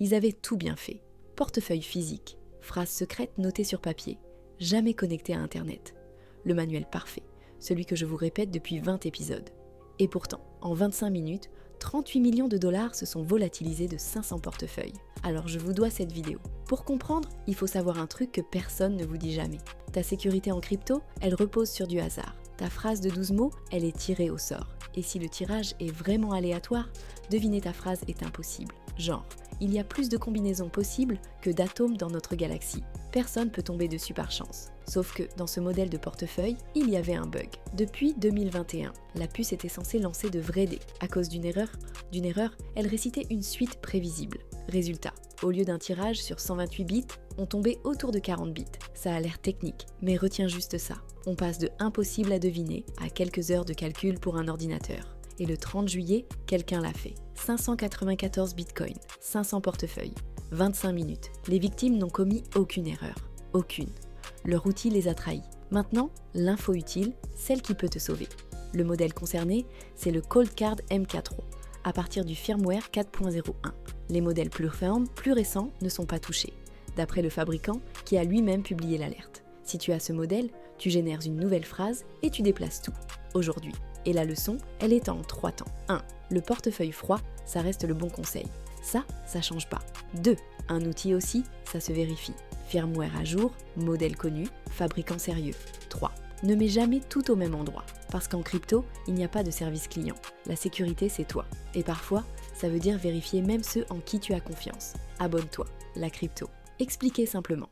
Ils avaient tout bien fait. Portefeuille physique, phrases secrètes notées sur papier, jamais connectées à Internet. Le manuel parfait, celui que je vous répète depuis 20 épisodes. Et pourtant, en 25 minutes, 38 millions de dollars se sont volatilisés de 500 portefeuilles. Alors je vous dois cette vidéo. Pour comprendre, il faut savoir un truc que personne ne vous dit jamais. Ta sécurité en crypto, elle repose sur du hasard. Ta phrase de 12 mots, elle est tirée au sort. Et si le tirage est vraiment aléatoire, deviner ta phrase est impossible. Genre, il y a plus de combinaisons possibles que d'atomes dans notre galaxie. Personne peut tomber dessus par chance. Sauf que, dans ce modèle de portefeuille, il y avait un bug. Depuis 2021, la puce était censée lancer de vrais dés. À cause d'une erreur, elle récitait une suite prévisible. Résultat, au lieu d'un tirage sur 128 bits, on tombait autour de 40 bits. Ça a l'air technique, mais retiens juste ça. On passe de impossible à deviner à quelques heures de calcul pour un ordinateur. Et le 30 juillet, quelqu'un l'a fait. 594 bitcoins, 500 portefeuilles, 25 minutes. Les victimes n'ont commis aucune erreur. Aucune. Leur outil les a trahis. Maintenant, l'info utile, celle qui peut te sauver. Le modèle concerné, c'est le Cold Card MK3, à partir du firmware 4.01. Les modèles plus fermes, plus récents, ne sont pas touchés, d'après le fabricant qui a lui-même publié l'alerte. Si tu as ce modèle, tu génères une nouvelle phrase et tu déplaces tout. Aujourd'hui. Et la leçon, elle est en 3 temps. 1. Le portefeuille froid, ça reste le bon conseil. Ça change pas. 2. Un outil aussi, ça se vérifie. Firmware à jour, modèle connu, fabricant sérieux. 3. Ne mets jamais tout au même endroit. Parce qu'en crypto, il n'y a pas de service client. La sécurité, c'est toi. Et parfois, ça veut dire vérifier même ceux en qui tu as confiance. Abonne-toi. La crypto. Expliqué simplement.